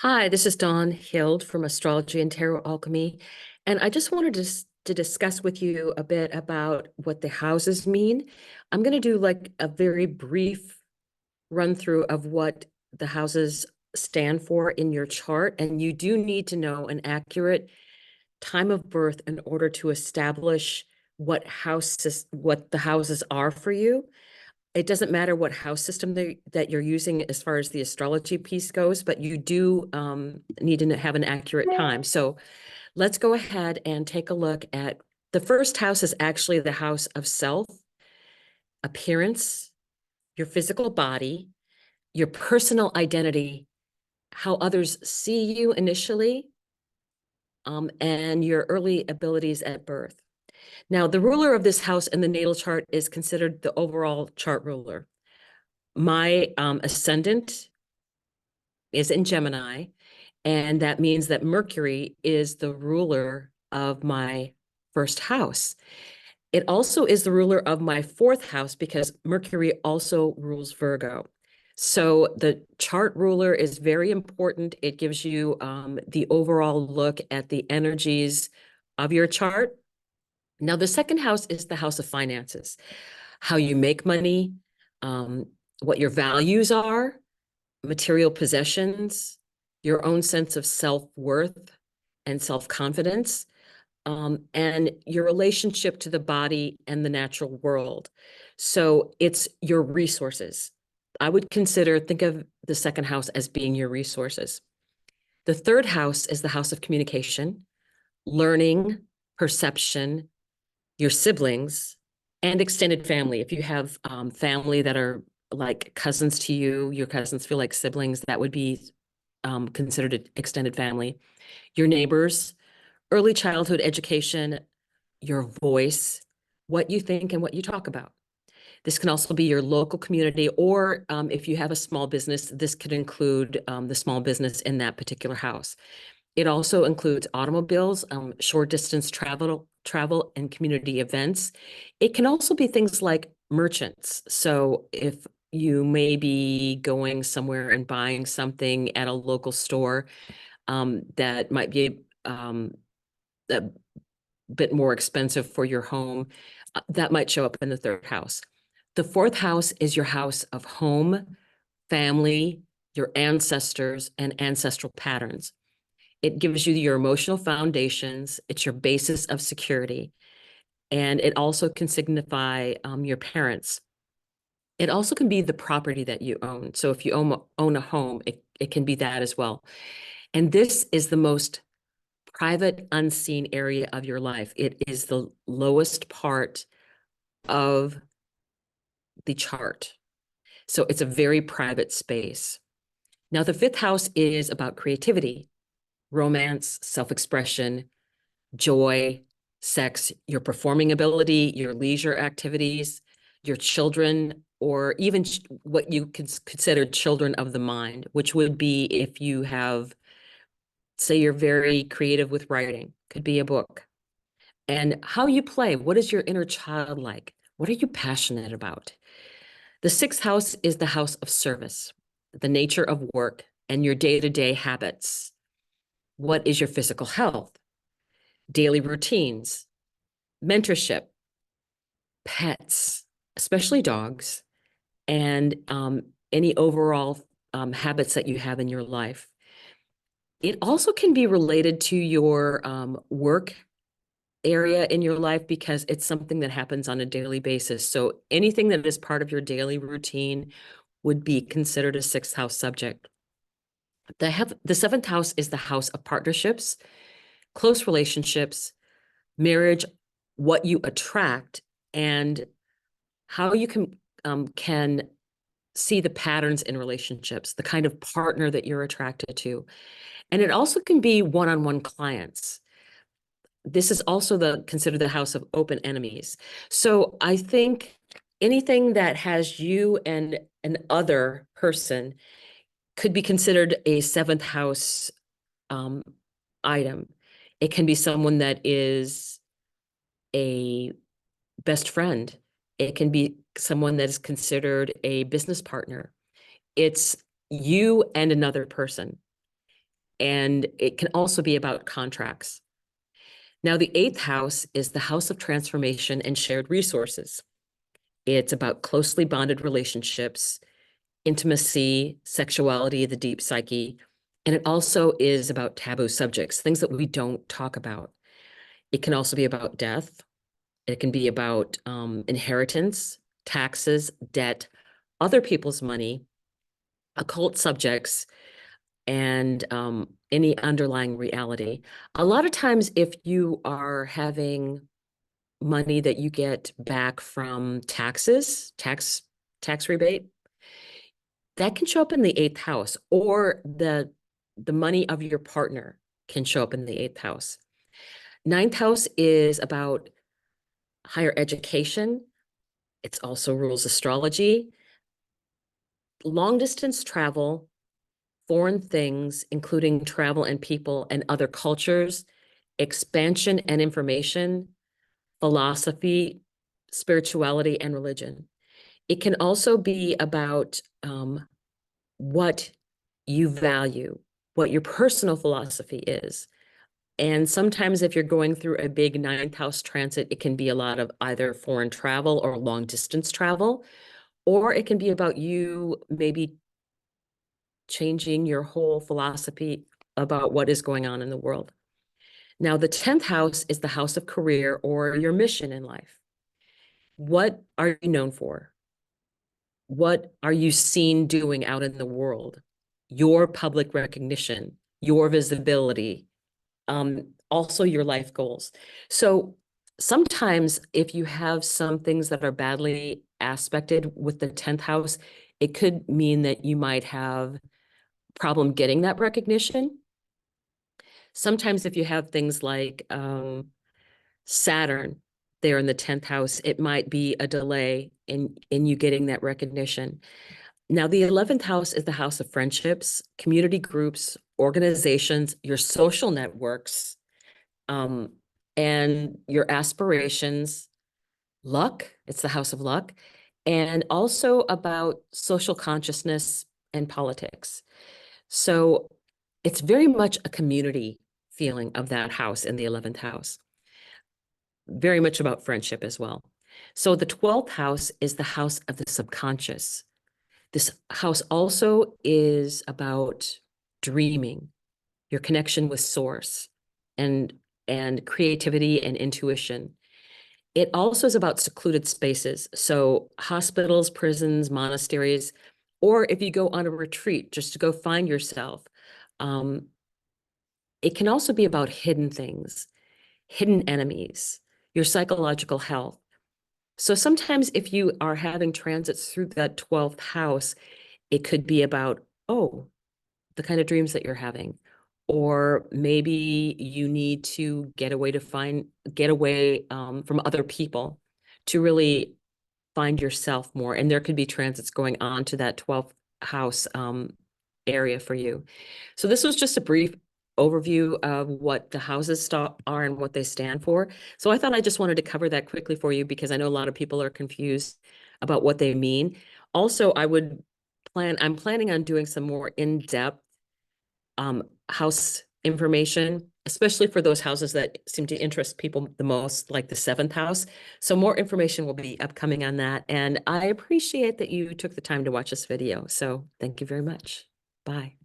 Hi, this is Dawn Hild from Astrology and Tarot Alchemy, and I just wanted to discuss with you a bit about what the houses mean. I'm going to do like a very brief run through of what the houses stand for in your chart, and you do need to know an accurate time of birth in order to establish what the houses are for you. It doesn't matter what house system that you're using as far as the astrology piece goes, but you do need to have an accurate time. So let's go ahead and take a look at the first house is actually the house of self, appearance, your physical body, your personal identity, how others see you initially, and your early abilities at birth. Now, the ruler of this house in the natal chart is considered the overall chart ruler. My ascendant is in Gemini, and that means that Mercury is the ruler of my first house. It also is the ruler of my fourth house because Mercury also rules Virgo. So the chart ruler is very important. It gives you the overall look at the energies of your chart. Now, the second house is the house of finances, how you make money, um, what your values are, material possessions, your own sense of self-worth and self-confidence, and your relationship to the body and the natural world. So it's your resources. I would think of the second house as being your resources. The third house is the house of communication, learning, perception, your siblings, and extended family. If you have family that are like cousins to you, your cousins feel like siblings, that would be considered an extended family. Your neighbors, early childhood education, your voice, what you think and what you talk about. This can also be your local community, or if you have a small business, this could include the small business in that particular house. It also includes automobiles, short distance travel and community events. It can also be things like merchants. So if you may be going somewhere and buying something at a local store that might be a bit more expensive for your home, that might show up in the third house. The fourth house is your house of home, family, your ancestors, and ancestral patterns. It gives you your emotional foundations. It's your basis of security. And it also can signify your parents. It also can be the property that you own. So if you own a home, it can be that as well. And this is the most private, unseen area of your life. It is the lowest part of the chart. So it's a very private space. Now, the fifth house is about creativity, romance, self-expression, joy, sex, your performing ability, your leisure activities, your children, or even what you consider children of the mind, which would be if you have, say, you're very creative with writing, could be a book. And how you play, what is your inner child like? What are you passionate about? The sixth house is the house of service, the nature of work and your day-to-day habits. What is your physical health, daily routines, mentorship, pets, especially dogs, and any overall habits that you have in your life. It also can be related to your work area in your life because it's something that happens on a daily basis. So anything that is part of your daily routine would be considered a sixth house subject. The seventh house is the house of partnerships, close relationships, marriage, what you attract, and how you can see the patterns in relationships, the kind of partner that you're attracted to. And it also can be one-on-one clients. This is also considered the house of open enemies. So I think anything that has you and an other person could be considered a seventh house um, item. It can be someone that is a best friend. It can be someone that is considered a business partner. It's you and another person. and it can also be about contracts. Now, the eighth house is the house of transformation and shared resources. It's about closely bonded relationships, intimacy, sexuality, the deep psyche, and it also is about taboo subjects, things that we don't talk about. It can also be about death. It can be about inheritance, taxes, debt, other people's money, occult subjects, and any underlying reality. A lot of times, if you are having money that you get back from taxes, tax rebate, that can show up in the eighth house, or the money of your partner can show up in the eighth house. Ninth house is about higher education. It's also rules astrology, long distance travel, foreign things, including travel and people and other cultures, expansion and information, philosophy, spirituality, and religion. It can also be about what you value, what your personal philosophy is. And sometimes if you're going through a big ninth house transit, it can be a lot of either foreign travel or long distance travel, or it can be about you maybe changing your whole philosophy about what is going on in the world. Now, the 10th house is the house of career or your mission in life. What are you known for? What are you seen doing out in the world? Your public recognition, your visibility, also your life goals. So sometimes if you have some things that are badly aspected with the 10th house, it could mean that you might have problem getting that recognition. Sometimes if you have things like Saturn there in the 10th house, it might be a delay in you getting that recognition. Now, the 11th house is the house of friendships, community groups, organizations, your social networks, um, and your aspirations, luck. It's the house of luck, and also about social consciousness and politics. So it's very much a community feeling of that house in the 11th house, very much about friendship as well. So the 12th house is the house of the subconscious. This house also is about dreaming, your connection with source, and creativity and intuition. It also is about secluded spaces. So hospitals, prisons, monasteries, or if you go on a retreat just to go find yourself. Um, it can also be about hidden things, hidden enemies, your psychological health. So sometimes if you are having transits through that 12th house, it could be about, oh, the kind of dreams that you're having. Or maybe you need to get away from other people to really find yourself more. And there could be transits going on to that 12th house area for you. So this was just a brief overview of what the houses are and what they stand for. So I thought I just wanted to cover that quickly for you because I know a lot of people are confused about what they mean. Also, I'm planning on doing some more in-depth house information, especially for those houses that seem to interest people the most, like the 7th house. So more information will be upcoming on that. And I appreciate that you took the time to watch this video. So thank you very much. Bye.